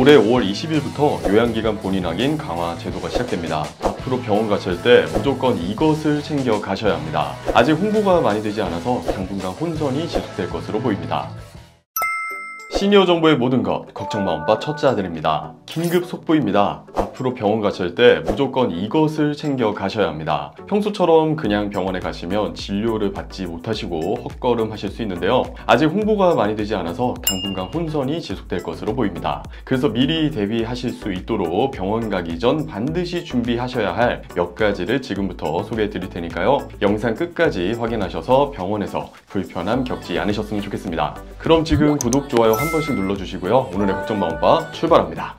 올해 5월 20일부터 요양기관 본인 확인 강화 제도가 시작됩니다. 앞으로 병원 가실 때 무조건 이것을 챙겨 가셔야 합니다. 아직 홍보가 많이 되지 않아서 당분간 혼선이 지속될 것으로 보입니다. 시니어 정보의 모든 것 걱정 마음바 첫째 아들입니다. 긴급 속보입니다. 앞으로 병원 가실 때 무조건 이것을 챙겨 가셔야 합니다. 평소처럼 그냥 병원에 가시면 진료를 받지 못하시고 헛걸음 하실 수 있는데요. 아직 홍보가 많이 되지 않아서 당분간 혼선이 지속될 것으로 보입니다. 그래서 미리 대비하실 수 있도록 병원 가기 전 반드시 준비하셔야 할 몇 가지를 지금부터 소개해 드릴 테니까요. 영상 끝까지 확인하셔서 병원에서 불편함 겪지 않으셨으면 좋겠습니다. 그럼 지금 구독, 좋아요 한 번씩 눌러주시고요. 오늘의 걱정 마음바 출발합니다.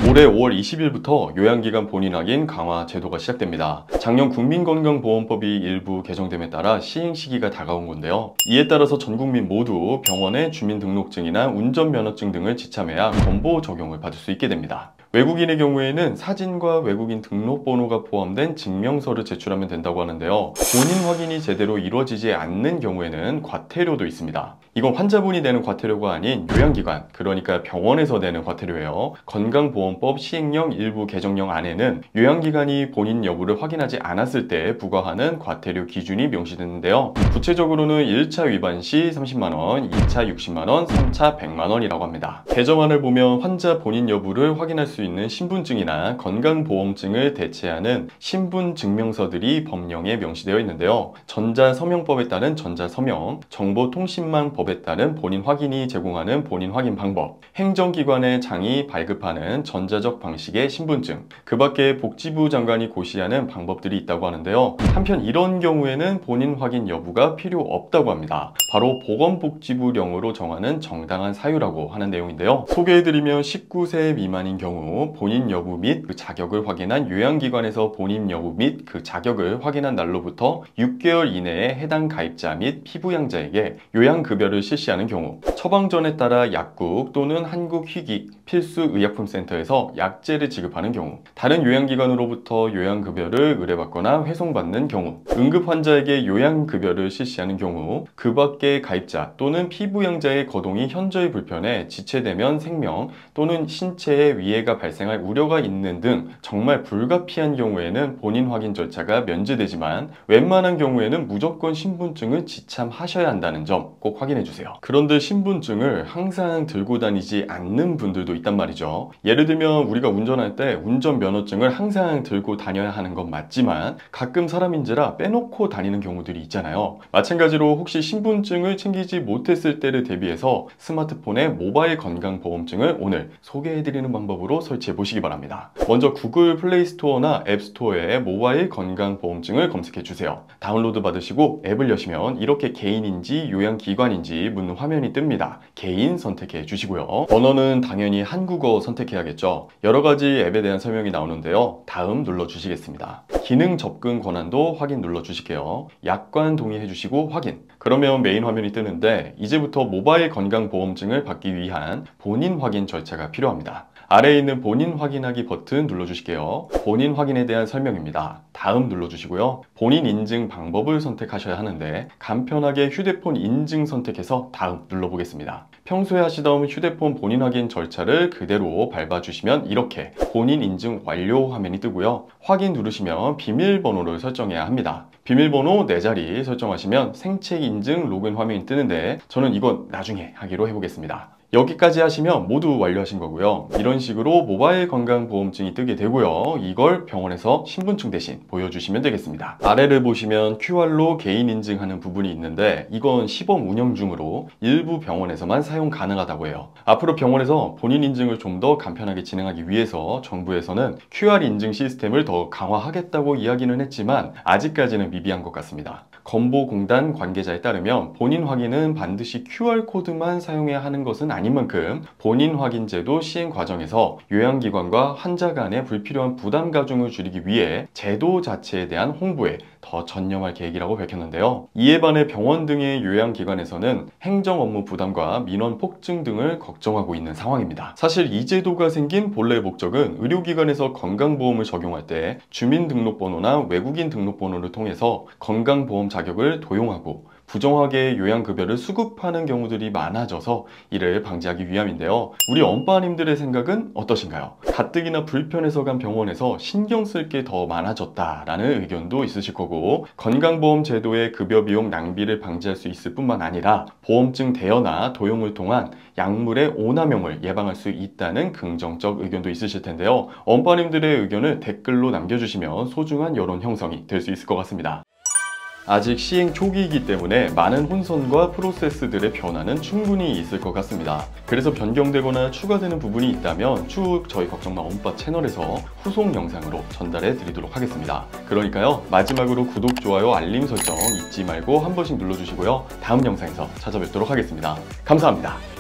올해 5월 20일부터 요양기관 본인 확인 강화 제도가 시작됩니다. 작년 국민건강보험법이 일부 개정됨에 따라 시행 시기가 다가온 건데요. 이에 따라서 전 국민 모두 병원에 주민등록증이나 운전면허증 등을 지참해야 건보 적용을 받을 수 있게 됩니다. 외국인의 경우에는 사진과 외국인 등록번호가 포함된 증명서를 제출하면 된다고 하는데요. 본인 확인이 제대로 이루어지지 않는 경우에는 과태료도 있습니다. 이건 환자분이 내는 과태료가 아닌 요양기관, 그러니까 병원에서 내는 과태료예요. 건강보험법 시행령 일부 개정령 안에는 요양기관이 본인 여부를 확인하지 않았을 때 부과하는 과태료 기준이 명시되는데요. 구체적으로는 1차 위반 시 30만원, 2차 60만원, 3차 100만원이라고 합니다. 개정안을 보면 환자 본인 여부를 확인할 수 있는 신분증이나 건강보험증을 대체하는 신분증명서들이 법령에 명시되어 있는데요. 전자서명법에 따른 전자서명, 정보통신망법에 따른 본인 확인이 제공하는 본인 확인 방법, 행정기관의 장이 발급하는 전자적 방식의 신분증, 그 밖에 복지부 장관이 고시하는 방법들이 있다고 하는데요. 한편 이런 경우에는 본인 확인 여부가 필요 없다고 합니다. 바로 보건복지부령으로 정하는 정당한 사유라고 하는 내용인데요. 소개해드리면 19세 미만인 경우 본인 여부 및 그 자격을 확인한 요양기관에서 본인 여부 및 그 자격을 확인한 날로부터 6개월 이내에 해당 가입자 및 피부양자에게 요양급여를 실시하는 경우, 처방전에 따라 약국 또는 한국휘기 필수의약품센터에서 약제를 지급하는 경우, 다른 요양기관으로부터 요양급여를 의뢰받거나 회송받는 경우, 응급환자에게 요양급여를 실시하는 경우, 그 밖의 가입자 또는 피부양자의 거동이 현저히 불편해 지체되면 생명 또는 신체에 위해가 발생할 우려가 있는 등 정말 불가피한 경우에는 본인 확인 절차가 면제되지만 웬만한 경우에는 무조건 신분증을 지참하셔야 한다는 점 꼭 확인해 주세요. 그런데 신분증을 항상 들고 다니지 않는 분들도 있단 말이죠. 예를 들면 우리가 운전할 때 운전면허증을 항상 들고 다녀야 하는 건 맞지만 가끔 사람인지라 빼놓고 다니는 경우들이 있잖아요. 마찬가지로 혹시 신분증을 챙기지 못했을 때를 대비해서 스마트폰에 모바일 건강보험증을 오늘 소개해드리는 방법으로 설치해 보시기 바랍니다. 먼저 구글 플레이스토어나 앱스토어에 모바일 건강보험증을 검색해 주세요. 다운로드 받으시고 앱을 여시면 이렇게 개인인지 요양기관인지 묻는 화면이 뜹니다. 개인 선택해 주시고요. 언어는 당연히 한국어 선택해야겠죠. 여러가지 앱에 대한 설명이 나오는데요. 다음 눌러주시겠습니다. 기능 접근 권한도 확인 눌러주실게요. 약관 동의해 주시고 확인. 그러면 메인 화면이 뜨는데 이제부터 모바일 건강보험증을 받기 위한 본인 확인 절차가 필요합니다. 아래에 있는 본인 확인하기 버튼 눌러주실게요. 본인 확인에 대한 설명입니다. 다음 눌러주시고요. 본인 인증 방법을 선택하셔야 하는데 간편하게 휴대폰 인증 선택해서 다음 눌러보겠습니다. 평소에 하시던 휴대폰 본인 확인 절차를 그대로 밟아주시면 이렇게 본인 인증 완료 화면이 뜨고요. 확인 누르시면 비밀번호를 설정해야 합니다. 비밀번호 4자리 설정하시면 생체 인증 로그인 화면이 뜨는데 저는 이건 나중에 하기로 해보겠습니다. 여기까지 하시면 모두 완료하신 거고요. 이런 식으로 모바일 건강보험증이 뜨게 되고요. 이걸 병원에서 신분증 대신 보여주시면 되겠습니다. 아래를 보시면 QR로 개인 인증하는 부분이 있는데 이건 시범 운영 중으로 일부 병원에서만 사용 가능하다고 해요. 앞으로 병원에서 본인 인증을 좀 더 간편하게 진행하기 위해서 정부에서는 QR 인증 시스템을 더 강화하겠다고 이야기는 했지만 아직까지는 미비한 것 같습니다. 건보공단 관계자에 따르면 본인 확인은 반드시 QR코드만 사용해야 하는 것은 아닌 만큼 본인 확인제도 시행 과정에서 요양기관과 환자 간의 불필요한 부담 가중을 줄이기 위해 제도 자체에 대한 홍보에 더 전념할 계획이라고 밝혔는데요. 이에 반해 병원 등의 요양기관에서는 행정 업무 부담과 민원 폭증 등을 걱정하고 있는 상황입니다. 사실 이 제도가 생긴 본래 목적은 의료기관에서 건강보험을 적용할 때 주민등록번호나 외국인 등록번호를 통해서 건강보험 자격을 도용하고 부정하게 요양급여를 수급하는 경우들이 많아져서 이를 방지하기 위함인데요. 우리 엄빠님들의 생각은 어떠신가요? 가뜩이나 불편해서 간 병원에서 신경 쓸 게 더 많아졌다라는 의견도 있으실 거고, 건강보험 제도의 급여 비용 낭비를 방지할 수 있을 뿐만 아니라 보험증 대여나 도용을 통한 약물의 오남용을 예방할 수 있다는 긍정적 의견도 있으실 텐데요. 엄빠님들의 의견을 댓글로 남겨주시면 소중한 여론 형성이 될 수 있을 것 같습니다. 아직 시행 초기이기 때문에 많은 혼선과 프로세스들의 변화는 충분히 있을 것 같습니다. 그래서 변경되거나 추가되는 부분이 있다면 쭉 저희 걱정마 엄빠 채널에서 후속 영상으로 전달해 드리도록 하겠습니다. 그러니까요, 마지막으로 구독, 좋아요, 알림 설정 잊지 말고 한 번씩 눌러주시고요. 다음 영상에서 찾아뵙도록 하겠습니다. 감사합니다.